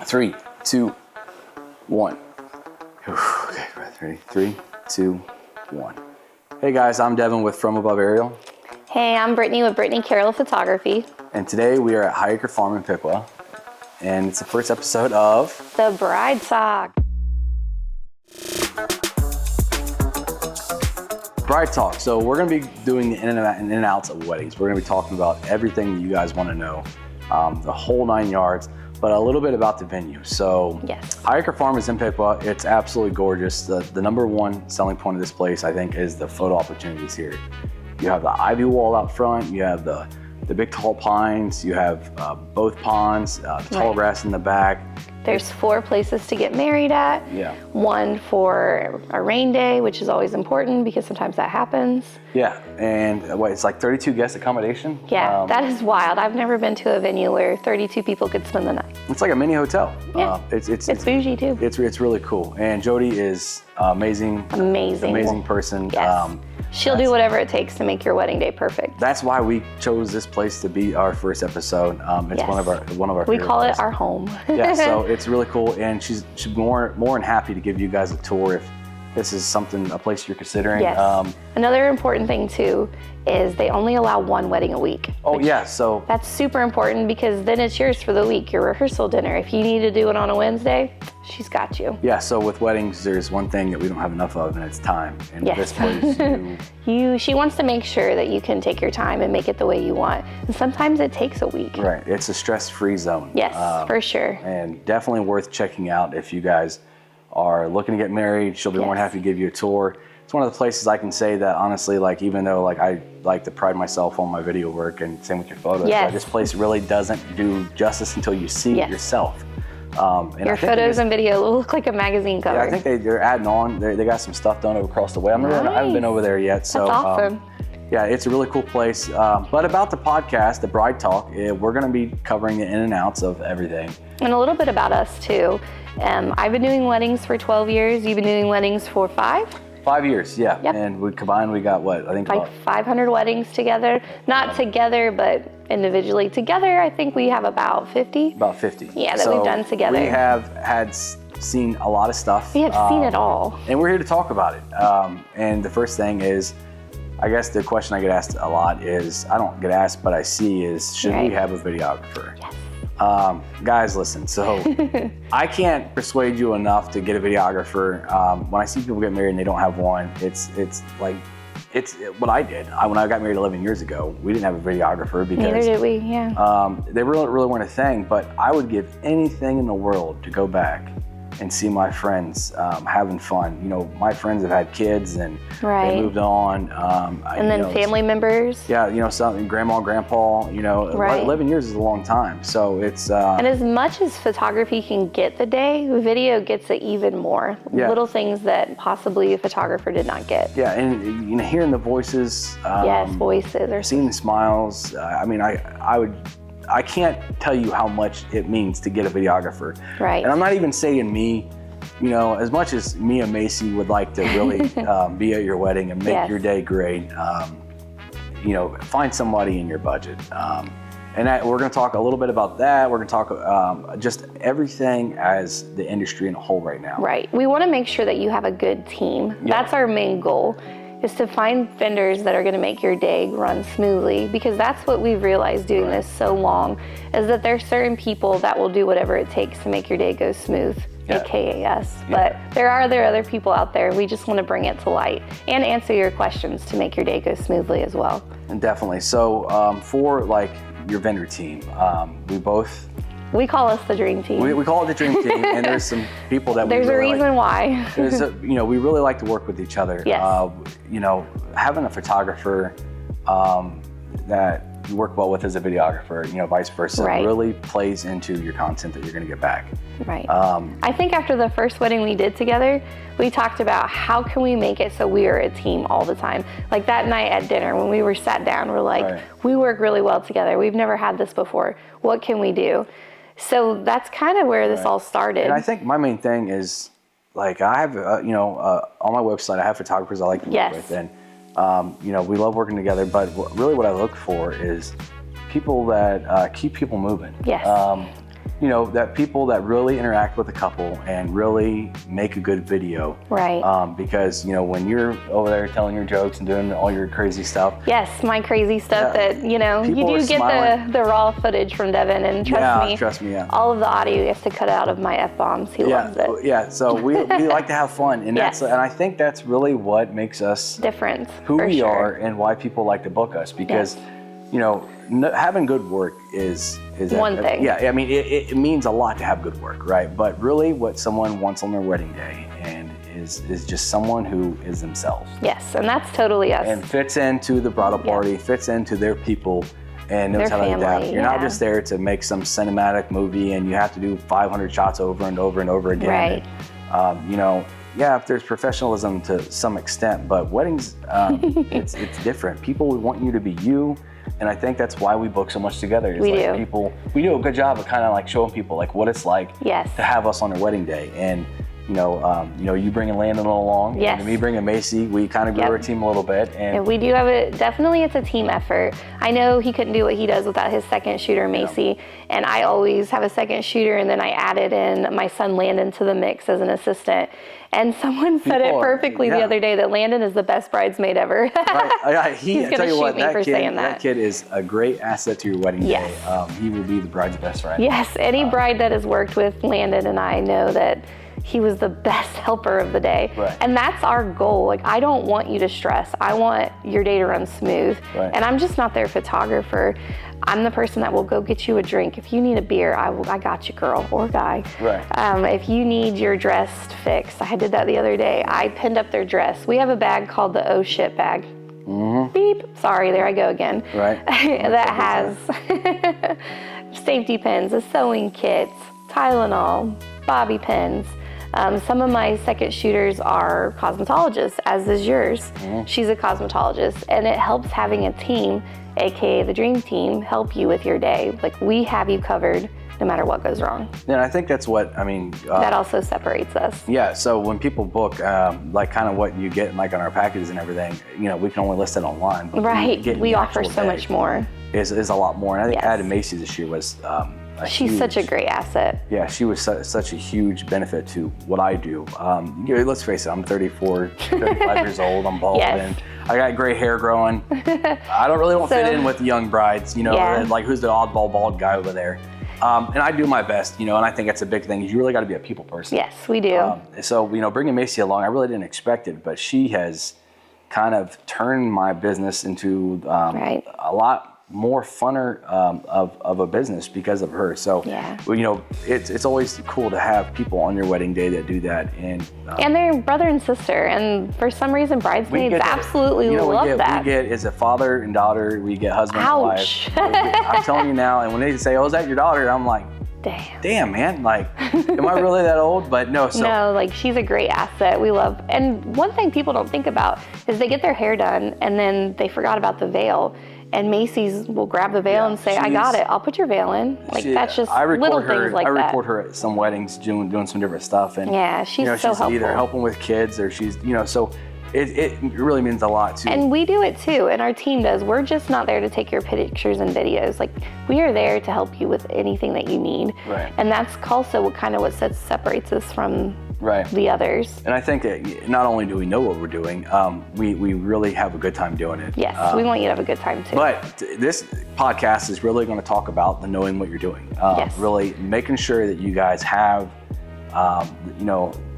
3, 2, 1. Okay, ready? 3, 2, 1. Hey guys, I'm Devin with From Above Aerial. Hey, I'm Brittany with Brittany Carroll Photography. And today we are at Highacre Farm in Piqua. And it's the first episode of The Bride Talk. Bride Talk. So we're going to be doing the in and outs of weddings. We're going to be talking about everything that you guys want to know, the whole 9 yards, but a little bit about the venue. So Yes. Highacre Farm is in Piqua. It's absolutely gorgeous. The number one selling point of this place, I think, is the photo opportunities here. You have the ivy wall out front. You have the big tall pines. You have both ponds, the tall Right. grass in the back. There's 4 places to get married at. Yeah. 1 for a rain day, which is always important because sometimes that happens. Yeah, and it's like 32 guest accommodation. Yeah, that is wild. I've never been to a venue where 32 people could spend the night. It's like a mini hotel. Yeah. It's bougie too. It's really cool. And Jody is amazing. Amazing person. Yes. She'll do whatever it takes to make your wedding day perfect. That's why we chose this place to be our first episode. It's Yes. one of our. We favorite call it places. our home. Yeah, so it's really cool, and she's more than happy to give you guys a tour if this is a place you're considering. Yes. Another important thing too is they only allow 1 wedding a week. So That's super important because then it's yours for the week, your rehearsal dinner. If you need to do it on a Wednesday, she's got you. yeah, so with weddings, there's one thing that we don't have enough of, and it's time. And Yes. this place, She wants to make sure that you can take your time and make it the way you want. And sometimes it takes a week. right, it's a stress-free zone. Yes, for sure. And definitely worth checking out if you guys are looking to get married. She'll be more than Yes. happy to give you a tour. It's one of the places I can say that honestly, like, even though like I like to pride myself on my video work and same with your photos, Yes. like, this place really doesn't do justice until you see Yes. it yourself. And Your I think photos and video will look like a magazine cover. yeah, I think they're adding on. They got some stuff done over across the way. I haven't been over there yet. So That's awesome. yeah, it's a really cool place. But about the podcast, the Bride Talk, we're going to be covering the in and outs of everything. And a little bit about us too. I've been doing weddings for 12 years. You've been doing weddings for 5? 5 years, yeah. Yep. And we combined, we got what? I think Like about 500 weddings together. Not together, but individually. Together, I think we have about 50. about 50. Yeah, that we've done together. We have seen a lot of stuff. We have seen it all. And we're here to talk about it. And the first thing is, I guess the question I get asked a lot is, I don't get asked, but I see is, should we Right. have a videographer? Yes. Guys, listen, so I can't persuade you enough to get a videographer. When I see people get married and they don't have one, it's what I did. When I got married 11 years ago, we didn't have a videographer because Neither did we, yeah. they really weren't a thing, but I would give anything in the world to go back and see my friends having fun. You know, my friends have had kids and Right. they moved on. And then family members. Yeah, you know, some grandma, grandpa, you know, Right. 11 years is a long time. So it's, And as much as photography can get the day, video gets it even more. Yeah. Little things that possibly a photographer did not get. yeah, and you know, hearing the voices, Yes, voices or seeing the smiles. I mean, I can't tell you how much it means to get a videographer. Right. And I'm not even saying me, you know, as much as me and Macy would like to really be at your wedding and make Yes. your day great, you know, find somebody in your budget. And we're going to talk a little bit about that. We're going to talk just everything as the industry in a whole right now. Right. We want to make sure that you have a good team. Yeah. That's our main goal, is to find vendors that are going to make your day run smoothly, because that's what we've realized doing this so long, is that there's certain people that will do whatever it takes to make your day go smooth, Yeah. aka us. Yeah. But there are other people out there. We just want to bring it to light and answer your questions to make your day go smoothly as well. And definitely. So for like your vendor team, We call us the dream team. we call it the dream team, and there's some people that There's we a really reason why. you know, we really like to work with each other. Yes. You know, having a photographer that you work well with as a videographer, you know, vice versa, Right. really plays into your content that you're going to get back. Right. I think after the first wedding we did together, we talked about how can we make it so we are a team all the time. Like that night at dinner when we were sat down, we're like, Right. we work really well together. We've never had this before. What can we do? So that's kind of where this all started. And I think my main thing is, like, I have, you know, on my website, I have photographers I like to work Yes. with, and you know, we love working together. But really, what I look for is people that keep people moving. Yes. that people that really interact with a couple and really make a good video. Right. Because, when you're over there telling your jokes and doing all your crazy stuff. Yes, my crazy stuff that, you People do are get smiling. the raw footage from Devin, and trust me, yeah. all of the audio he has to cut out of my F-bombs. He loves it. Yeah, so we like to have fun, and Yes. and I think that's really what makes us Different. who for we sure. are and why people like to book us, because having good work is One thing. Yeah, I mean it means a lot to have good work, right? But really, what someone wants on their wedding day and is just someone who is themselves Yes, and that's totally us. and fits into the bridal party, fits into their people, and knows Their how to adapt. family, You're not yeah. just there to make some cinematic movie and you have to do 500 shots over and over and over again. Right. And, if there's professionalism to some extent, but weddings, it's different. People want you to be you, and I think that's why we book so much together. We do. We do a good job of kind of like showing people like what it's like Yes. to have us on their wedding day. And you bringing Landon along, Yes. and me bringing Macy, we kind of grew Yep. our team a little bit. And we do have definitely it's a team effort. I know he couldn't do what he does without his second shooter, Macy, and I always have a second shooter, and then I added in my son Landon to the mix as an assistant. And someone said it perfectly the other day that Landon is the best bridesmaid ever. Right. He's I gonna tell you shoot what, me for saying that. That kid is a great asset to your wedding Yes. day. He will be the bride's best friend. Yes, any bride that has worked with Landon and I know that he was the best helper of the day. Right. And that's our goal. Like, I don't want you to stress. I want your day to run smooth. Right. And I'm just not their photographer. I'm the person that will go get you a drink. If you need a beer, I got you, girl or guy. Right. If you need your dress fixed, I did that the other day. I pinned up their dress. We have a bag called the oh shit bag. Mm-hmm. Beep. Sorry, there I go again. Right. That has safety pins, a sewing kit, Tylenol, bobby pins. Some of my second shooters are cosmetologists, as is yours. Mm-hmm. She's a cosmetologist, and it helps having a team, aka the dream team, help you with your day. Like, we have you covered no matter what goes wrong. And I think that's what, That also separates us. yeah, so when people book, like kind of what you get like on our packages and everything, we can only list it online. But Right, getting we the offer actual so day much more. Is a lot more. And I think Yes. adding Macy this year was She's such a great asset. Yeah, she was such a huge benefit to what I do. Let's face it, I'm 34, 35 years old, I'm bald, Yes. and I got gray hair growing. I don't really fit in with the young brides, Yeah. like who's the oddball bald guy over there. And I do my best, and I think that's a big thing. You really got to be a people person. Yes, we do. So, bringing Macy along, I really didn't expect it, but she has kind of turned my business into Right. a lot more funner of a business because of her. So, Yeah. it's always cool to have people on your wedding day that do that. And they're brother and sister, and for some reason, bridesmaids absolutely love that. We get as a father and daughter, we get husband and wife. Ouch. I'm telling you now, and when they say, "Oh, is that your daughter?" I'm like, damn, man, like, am I really that old? But no, so. No, like, she's a great asset. We love, and one thing people don't think about is they get their hair done and then they forgot about the veil. And Macy's will grab the veil and say, I got it. I'll put your veil in. Like, that's just little things like that. I record her at some weddings doing some different stuff. And yeah, she's so helpful. Either helping with kids or she's, so it really means a lot too. And we do it too, and our team does. We're just not there to take your pictures and videos. Like, we are there to help you with anything that you need. Right. And that's also what separates us from the others. And I think that not only do we know what we're doing, we really have a good time doing it. Yes, we want you to have a good time too. But this podcast is really going to talk about the knowing what you're doing. Yes. Really making sure that you guys have,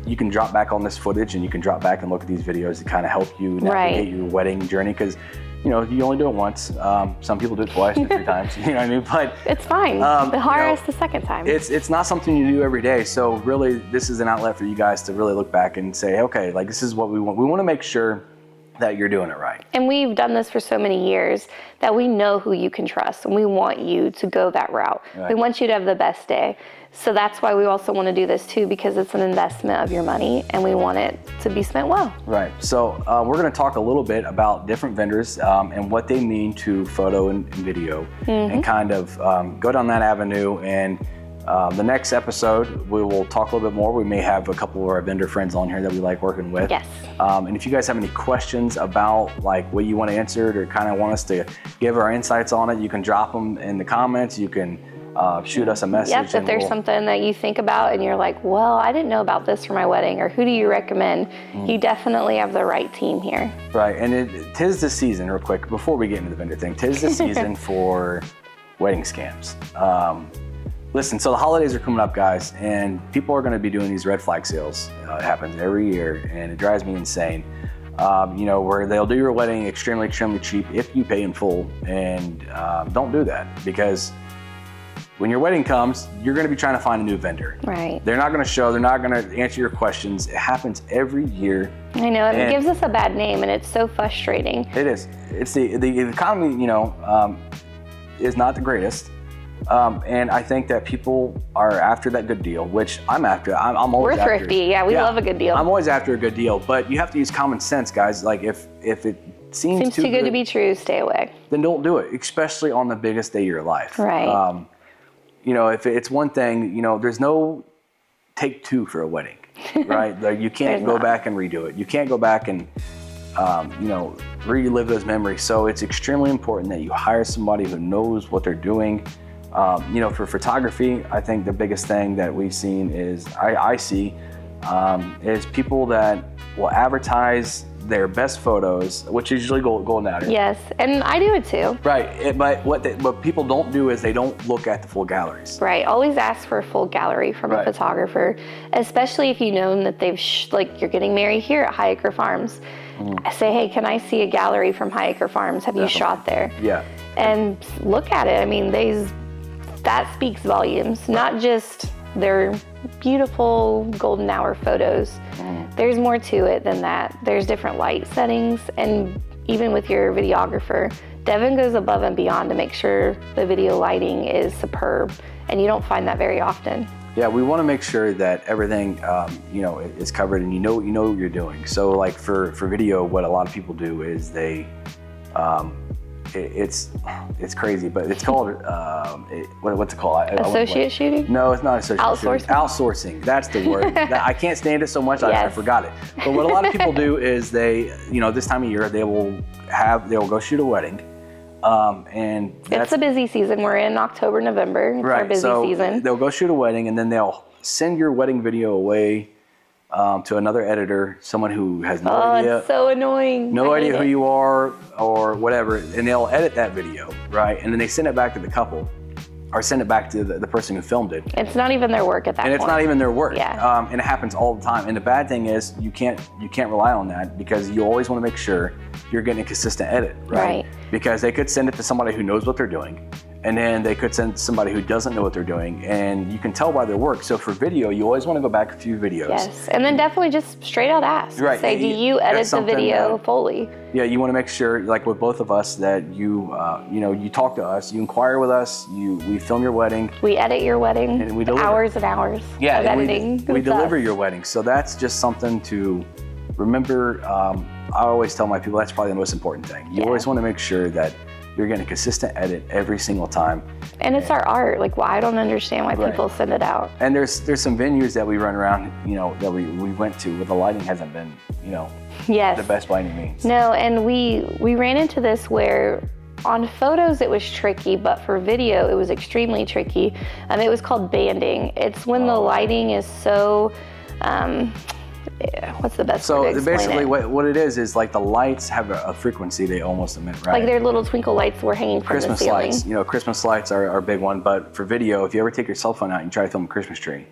you can drop back on this footage and you can drop back and look at these videos to kind of help you navigate your wedding journey. Because you only do it once. Some people do it twice or 3 times. You know what I mean? But it's fine. The hardest the second time. It's not something you do every day. So really, this is an outlet for you guys to really look back and say, okay, like, this is what we want. We want to make sure that you're doing it right. And we've done this for so many years that we know who you can trust, and we want you to go that route. Right. We want you to have the best day. So that's why we also want to do this too, because it's an investment of your money and we want it to be spent well. Right. So we're going to talk a little bit about different vendors and what they mean to photo and video, and kind of go down that avenue. And the next episode, we will talk a little bit more. We may have a couple of our vendor friends on here that we like working with. Yes. And if you guys have any questions about like what you want answered or kind of want us to give our insights on it, you can drop them in the comments. You can shoot us a message. Yep, if there's something that you think about and you're like, well, I didn't know about this for my wedding, or who do you recommend? You definitely have the right team here. Right, and tis the season, real quick, before we get into the vendor thing, tis the season for wedding scams. Listen, so the holidays are coming up, guys, and people are going to be doing these red flag sales. It happens every year, and it drives me insane. Where they'll do your wedding extremely, extremely cheap if you pay in full, and don't do that, because when your wedding comes, you're going to be trying to find a new vendor. Right. They're not going to show, they're not going to answer your questions. It happens every year. I know, it gives us a bad name, and it's so frustrating. It is. It's the economy, is not the greatest. And I think that people are after that good deal, which I'm after. I'm always after. We're thrifty, yeah, we love a good deal. I'm always after a good deal, but you have to use common sense, guys. Like if it seems too good to be true, stay away. Then don't do it, especially on the biggest day of your life. Right. If it's one thing, there's no take two for a wedding, right? Like you can't go back and redo it. You can't go back and relive those memories. So it's extremely important that you hire somebody who knows what they're doing. For photography, I think the biggest thing that we've seen is is people that will advertise their best photos, which is usually golden hour. Yes, and I do it too. Right, but what people don't do is they don't look at the full galleries. Right, always ask for a full gallery from a photographer, especially if you know that they've you're getting married here at High Acre Farms. Say, hey, can I see a gallery from High Acre Farms? Have you shot there? Yeah. And look at it. I mean, that speaks volumes, not just their beautiful golden hour photos. There's more to it than that. There's different light settings, and even with your videographer, Devin goes above and beyond to make sure the video lighting is superb, and you don't find that very often. Yeah, we want to make sure that everything, is covered, and you know what you're doing. So, like for video, what a lot of people do is they, it's crazy, but it's called what's it called? Associate shooting? No, it's not associate Outsourcing? shooting. Outsourcing. That's the word. I can't stand it so much. I forgot it. But what a lot of people do is they, this time of year, they will go shoot a wedding. And it's the busy season. We're in October, November. It's our busy season. They'll go shoot a wedding, and then they'll send your wedding video away to another editor, someone who has no idea. Oh, it's so annoying. No idea who you are or whatever, and they'll edit that video, right? And then they send it back to the couple, or send it back to the person who filmed it. It's not even their work at that point. And it's not even their work. Yeah. And it happens all the time. And the bad thing is you can't rely on that, because you always want to make sure you're getting a consistent edit, right? Because they could send it to somebody who knows what they're doing, and then they could send somebody who doesn't know what they're doing, and you can tell by their work. So for video, you always want to go back a few videos. Yes, and then definitely just straight out ask. Right. Say, do you edit the video fully? Yeah, you want to make sure, like with both of us, that you talk to us, you inquire with us, we film your wedding. We edit your wedding. And we deliver. Hours and hours of editing. We deliver your wedding. So that's just something to remember. I always tell my people that's probably the most important thing. You always want to make sure that you're getting a consistent edit every single time. And it's our art. Like, I don't understand why people send it out. And there's some venues that we run around, that we went to where the lighting hasn't been, the best by any means. No, and we ran into this where on photos it was tricky, but for video it was extremely tricky. It was called banding. It's when the lighting is so, what's the best way to explain basically it? what it is like the lights have a frequency they almost emit, right? Like their little twinkle lights were hanging from the ceiling. Christmas lights, Christmas lights are a big one, but for video, if you ever take your cell phone out and try to film a Christmas tree,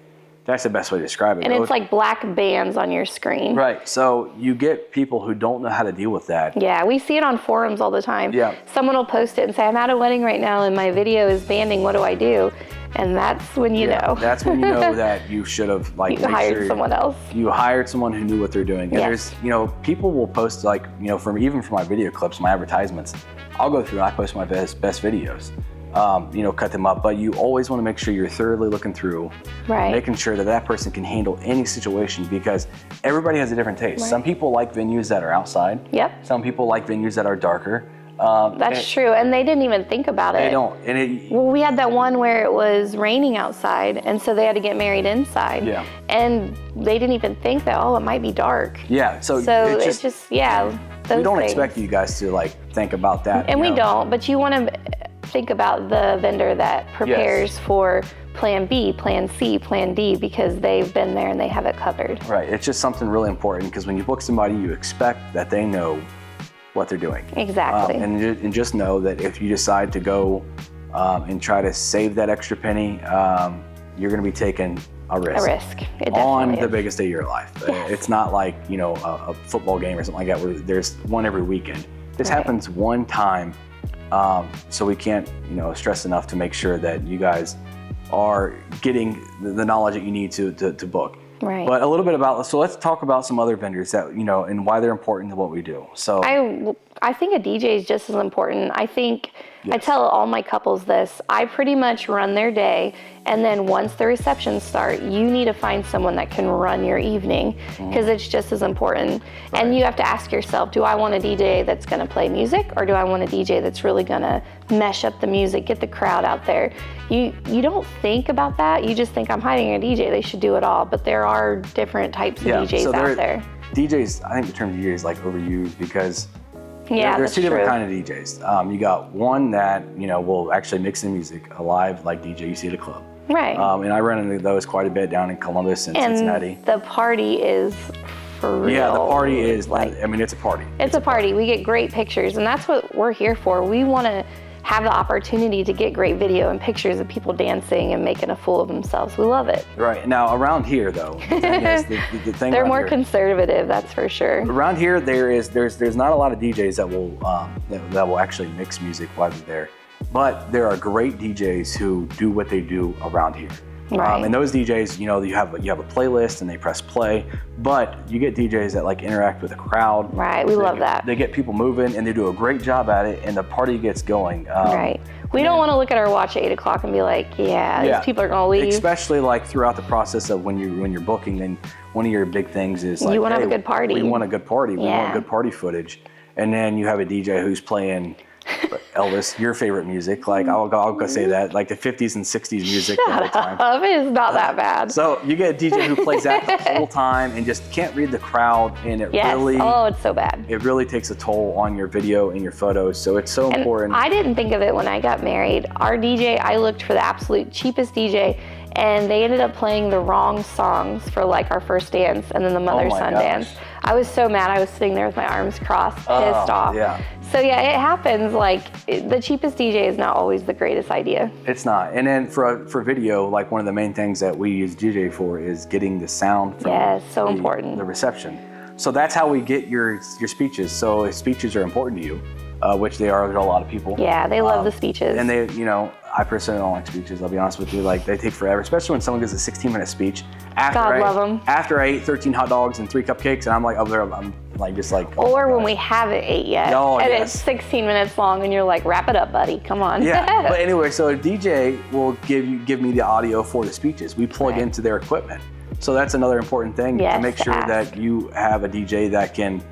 that's the best way to describe it. And it's like black bands on your screen. Right, so you get people who don't know how to deal with that. Yeah, we see it on forums all the time. Yeah. Someone will post it and say, I'm at a wedding right now and my video is banding, what do I do? And that's when you know. That's when you know that you should have hired someone else. You hired someone who knew what they're doing. And there's, people will post even for my video clips, my advertisements, I'll go through and I post my best videos. Cut them up, but you always want to make sure you're thoroughly looking through, making sure that person can handle any situation, because everybody has a different taste. Some people like venues that are outside. Yep. Some people like venues that are darker. That's true, and they didn't even think about it. They don't. Well, we had that one where it was raining outside, and so they had to get married inside. Yeah. And they didn't even think that, it might be dark. Yeah, so it's just we don't expect you guys to think about that. And we don't, but you want to, think about the vendor that prepares for plan B, plan C, plan D, because they've been there and they have it covered. Right. It's just something really important because when you book somebody, you expect that they know what they're doing. Exactly. And just know that if you decide to go and try to save that extra penny, you're going to be taking a risk. A risk. It on definitely the is. biggest day of your life. Yes. It's not like, you know, a football game or something like that where there's one every weekend. This Right. happens one time. So we can't, you know, stress enough to make sure that you guys are getting the knowledge that you need to book. Right. But a little bit about, so let's talk about some other vendors that, you know, and why they're important to what we do. So I think a DJ is just as important. I think I Yes. tell all my couples this. I pretty much run their day, and then once the receptions start, you need to find someone that can run your evening because it's just as important. Right. And you have to ask yourself, do I want a DJ that's going to play music, or do I want a DJ that's really going to mesh up the music, get the crowd out there? You don't think about that. You just think, I'm hiring a DJ, they should do it all. But there are different types of DJs out there. DJs, I think the term DJ is like overused because Yeah, there's that's two different true. kind of DJs. You got one that, you know, will actually mix the music, a live like DJ you see at a club. Right. And I run into those quite a bit down in Columbus and Cincinnati. The party is for real. Yeah, the party is like, I mean, it's a party. it's a party. We get great pictures, and that's what we're here for. We want to have the opportunity to get great video and pictures of people dancing and making a fool of themselves. We love it. Right. Now, around here, though, the thing is, the thing They're around more here, conservative, that's for sure. around here, there's not a lot of DJs that will actually mix music while they're there, but there are great DJs who do what they do around here. Right. And those DJs, you know, you have a playlist and they press play, but you get DJs that like interact with the crowd. Right, we love that. They get people moving and they do a great job at it, and the party gets going. Right. We don't want to look at our watch at 8 o'clock and be like, yeah, these people are going to leave. Especially like throughout the process of when you're booking, then one of your big things is like, You wanna have a hey, good party. We want a good party. We want Yeah. good party footage. And then you have a DJ who's playing Elvis, your favorite music. Like I'll go say that, like the 50s and 60s music the whole time. It's not that bad. So you get a DJ who plays that the whole time and just can't read the crowd, and it Yes. really Oh, it's so bad. it really takes a toll on your video and your photos. So it's so important. I didn't think of it when I got married. Our DJ, I looked for the absolute cheapest DJ, and they ended up playing the wrong songs for like our first dance and then the mother-son gosh. dance. I was so mad. I was sitting there with my arms crossed, pissed off. yeah. So yeah, it happens. Like the cheapest DJ is not always the greatest idea. It's not. And then for video, like one of the main things that we use DJ for is getting the sound from Yes, so important. the reception. So that's how we get your speeches. So if speeches are important to you, which they are to a lot of people. Yeah, they love the speeches. And they, you know, I personally don't like speeches. I'll be honest with you. Like they take forever, especially when someone gives a 16-minute speech. God love 'em. After I ate 13 hot dogs and 3 cupcakes, and I'm like, I'm like just like. oh or my when gosh. we haven't ate yet, Oh, and yes. it's 16 minutes long, and you're like, wrap it up, buddy. Come on. Yeah, but anyway, so a DJ will give me the audio for the speeches. We plug Right. into their equipment, so that's another important thing to Yes, make sure ask. that you have a DJ that can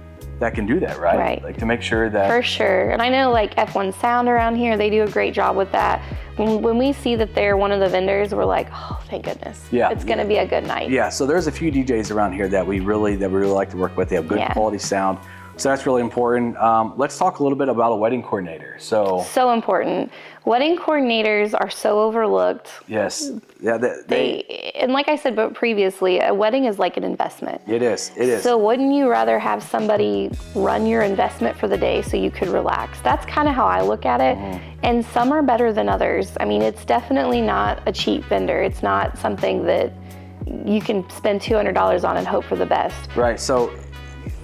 do that, right? Right. Like to make sure that. For sure. And I know like F1 Sound around here, they do a great job with that. When we see that they're one of the vendors, we're like, oh, thank goodness. Yeah. It's going to be a good night. Yeah, so there's a few DJs around here that we really like to work with. They have good Yeah. quality sound, so that's really important. Let's talk a little bit about a wedding coordinator. So So important. Wedding coordinators are so overlooked. yes, yeah, And like I said but previously, a wedding is like an investment. it is. It is. So wouldn't you rather have somebody run your investment for the day so you could relax? That's kind of how I look at it. And some are better than others. I mean, it's definitely not a cheap vendor. It's not something that you can spend $200 on and hope for the best. Right. So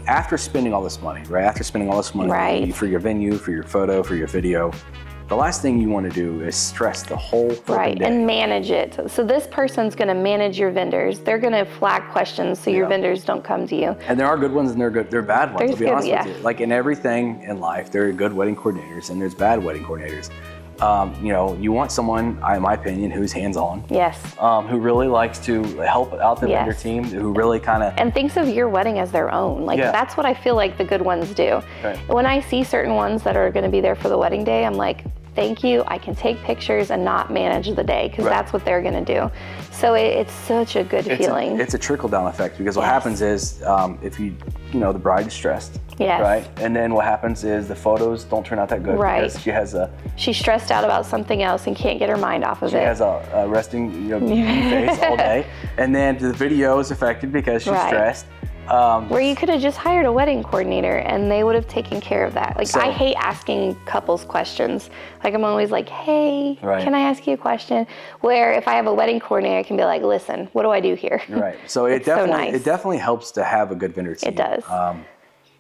after spending all this money, Right. for your venue, for your photo, for your video, the last thing you want to do is stress the whole flipping Right, day. and manage it. So this person's going to manage your vendors. They're going to flag questions so your Yeah. vendors don't come to you. And there are good ones and there are bad ones. There's I'll be good- honest yeah. with you. Like in everything in life, there are good wedding coordinators and there's bad wedding coordinators. You know, you want someone, in my opinion, who's hands-on, Yes. who really likes to help out the vendor Yes. team, who really kind of. And thinks of your wedding as their own. Like Yeah. that's what I feel like the good ones do. Right. When I see certain ones that are going to be there for the wedding day, I'm like, thank you. I can take pictures and not manage the day because Right. that's what they're going to do. So it's such a good feeling. It's a trickle-down effect because what Yes. happens is if you know, the bride is stressed, Yes. right? And then what happens is the photos don't turn out that good Right. because She's stressed out about something else and can't get her mind off of she it. has a resting face all day. And then the video is affected because she's Right. stressed. Where you could have just hired a wedding coordinator and they would have taken care of that. Like, So- I hate asking couples questions. Like, I'm always like, hey, Right. can I ask you a question? Where if I have a wedding coordinator, I can be like, listen, what do I do here? Right. So It's so definitely nice. it definitely helps to have a good vendor team. It does.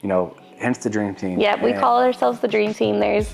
You know, hence the dream team. Yep, we And- call ourselves the dream team. There's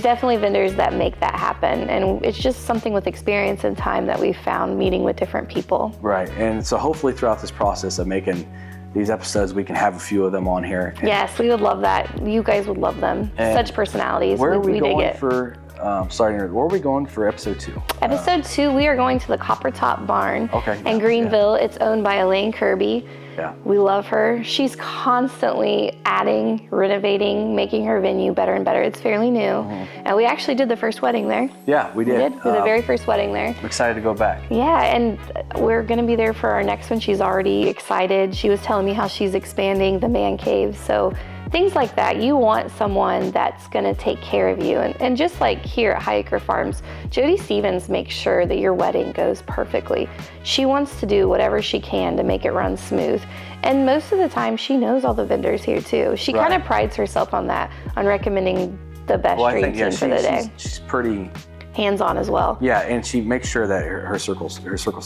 definitely vendors that make that happen. And it's just something with experience and time that we've found meeting with different people. Right. And so hopefully throughout this process of making these episodes, we can have a few of them on here. And Yes, we would love that. You guys would love them. And Such personalities. Where are we dig going it. for? Where are we going for episode 2? Episode 2, we are going to the Copper Top Barn Okay, in yeah, Greenville. It's owned by Elaine Kirby. Yeah. We love her. She's constantly adding, renovating, making her venue better and better. It's fairly new. Mm-hmm. And we actually did the first wedding there. Yeah, we We did. did the very first wedding there. I'm excited to go back. Yeah, and we're going to be there for our next one. She's already excited. She was telling me how she's expanding the man cave. So things like that, you want someone that's going to take care of you. And just like here at Hiker Farms, Jody Stevens makes sure that your wedding goes perfectly. She wants to do whatever she can to make it run smooth. And most of the time, she knows all the vendors here too. She Right. kind of prides herself on that, on recommending the best Well, I dream think team for the day. she's pretty. Hands-on as well. Yeah, and she makes sure that her circle's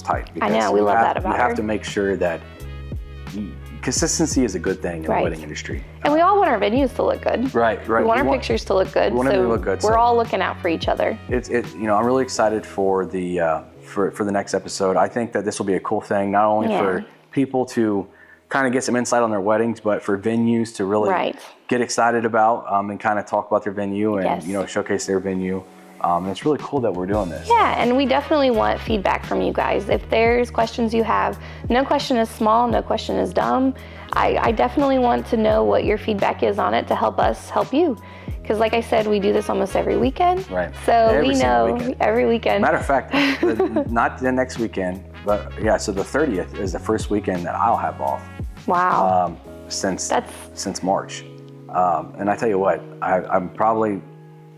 tight. I know, because we you love have- that about You have her. to make sure that consistency is a good thing in Right. the wedding industry. And we all want our venues to look good. Right. We want our pictures to look good. we want them so to look good, we're so- all looking out for each other. I'm really excited for the for the next episode. I think that this will be a cool thing, not only Yeah. for people to kind of get some insight on their weddings, but for venues to really Right. get excited about and kind of talk about their venue and Yes. showcase their venue. And it's really cool that we're doing this. Yeah, and we definitely want feedback from you guys. If there's questions you have, no question is small, no question is dumb. I definitely want to know what your feedback is on it to help us help you. Because like I said, we do this almost every weekend. Right. So Every we single know weekend. every weekend. Matter of fact, not the next weekend, but yeah. So the 30th is the first weekend that I'll have off Wow. since That's- March. And I tell you what,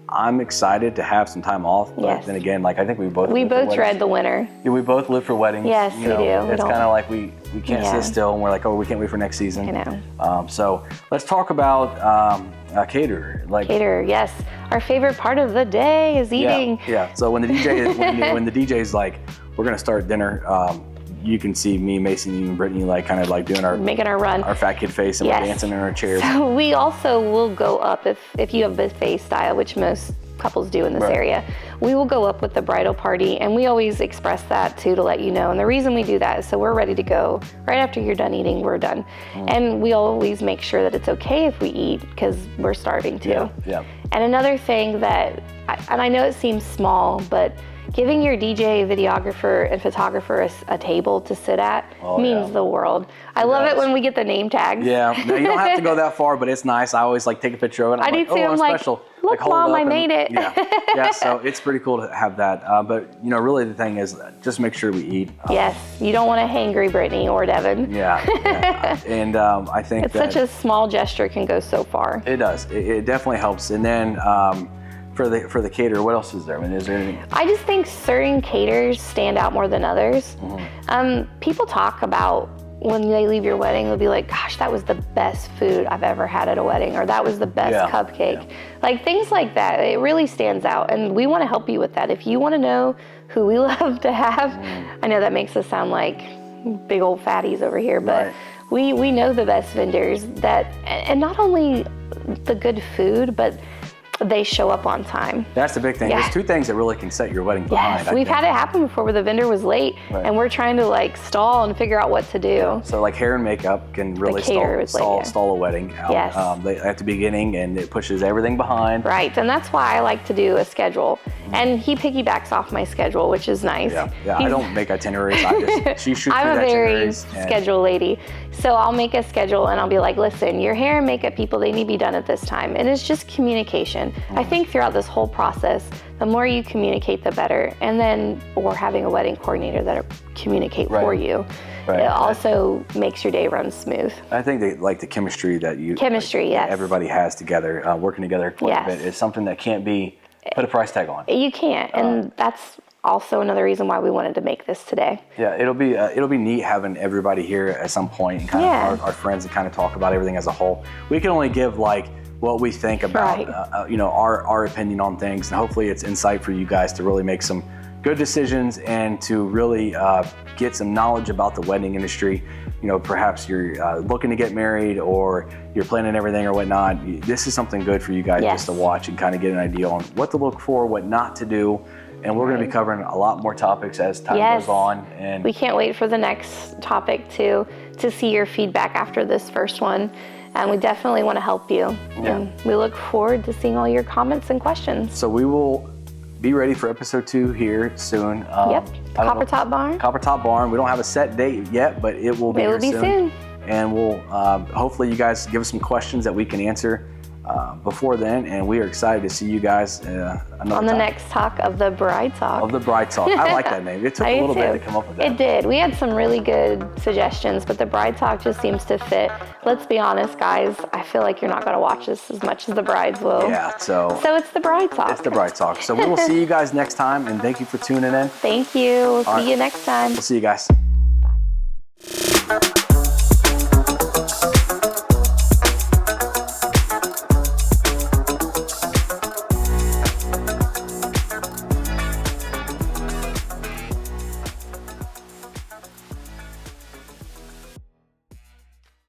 I'm excited to have some time off. But Yes. then again, like I think we both we live for both weddings. read the winner. Yeah, we both live for weddings. Yes, we do. We It's don't- kind of like we can't Yeah. sit still, and we're like, oh, we can't wait for next season. I know. So let's talk about caterer. Like Caterer, yes. Our favorite part of the day is eating. Yeah. So when the DJ when the DJ is like, we're gonna start dinner. You can see me, Mason, you, and Brittany like kind of like doing Making our run. our fat kid face and Yes. we're dancing in our chairs. So we also will go up if you have buffet style, which most couples do in this Right. area. We will go up with the bridal party, and we always express that too to let you know. And the reason we do that is so we're ready to go right after you're done eating. We're done, and we always make sure that it's okay if we eat because we're starving too. Yeah. And another thing that, and I know it seems small, but giving your DJ, videographer, and photographer a table to sit at means yeah. the world. I love it does. when we get the name tags. Yeah. No, you don't have to go that far, but it's nice. I always like take a picture of it. I I'm do like, too. Oh, I'm like, special. look, hold it Mom, up I and- made it. Yeah. Yeah. So it's pretty cool to have that. But really the thing is just make sure we eat. Yes, you don't want to hangry Brittany or Devin. Yeah. And I think It's that such a small gesture can go so far. it does. It definitely helps. And then for the caterer, what else is there? I mean, is there anything? I just think certain caterers stand out more than others. People talk about when they leave your wedding, they'll be like, gosh, that was the best food I've ever had at a wedding, or that was the best Yeah, cupcake. yeah. Like things like that. It really stands out. And we want to help you with that. If you want to know who we love to have, I know that makes us sound like big old fatties over here, but Right. we know the best vendors that, and not only the good food, but they show up on time. That's the big thing. Yeah. There's two things that really can set your wedding behind. Yes, I we've think. had it happen before where the vendor was late Right. and we're trying to like stall and figure out what to do. So like hair and makeup can really caterer was late, yeah. stall a wedding out. Yes. At the beginning, and it pushes everything behind. Right, and that's why I like to do a schedule. And he piggybacks off my schedule, which is nice. Yeah. I don't make itineraries. She shoots I'm a the very itineraries. schedule lady. So I'll make a schedule and I'll be like, listen, your hair and makeup people, they need to be done at this time. And it's just communication. I think throughout this whole process, the more you communicate, the better. And then, or having a wedding coordinator that'll communicate for you. Right. It also makes your day run smooth. I think that, like, the chemistry that yes. everybody has together, working together quite a bit, is something that can't be put a price tag on. You can't, and that's also another reason why we wanted to make this today. Yeah, it'll be neat having everybody here at some point, and kind of our friends, and kind of talk about everything as a whole. We can only give like what we think about, our opinion on things, and hopefully it's insight for you guys to really make some good decisions and to really get some knowledge about the wedding industry. Perhaps you're looking to get married, or you're planning everything or whatnot. This is something good for you guys just to watch and kind of get an idea on what to look for, what not to do. And we're going to be covering a lot more topics as time goes on. And we can't wait for the next topic to see your feedback after this first one. And we definitely want to help you. Yeah. And we look forward to seeing all your comments and questions. So we will be ready for episode 2 here soon. Copper Top Barn. Copper Top Barn. We don't have a set date yet, but it will be here soon. And we'll hopefully you guys give us some questions that we can answer before then, and we are excited to see you guys on the next talk of the Bride Talk. Of the Bride Talk. I like that name. It took a little bit to come up with that. It did. We had some really good suggestions, but the Bride Talk just seems to fit. Let's be honest, guys. I feel like you're not going to watch this as much as the brides will. Yeah, so it's the Bride Talk. It's the Bride Talk. So we will see you guys next time, and thank you for tuning in. Thank you. We'll see you next time. We'll see you guys. Bye.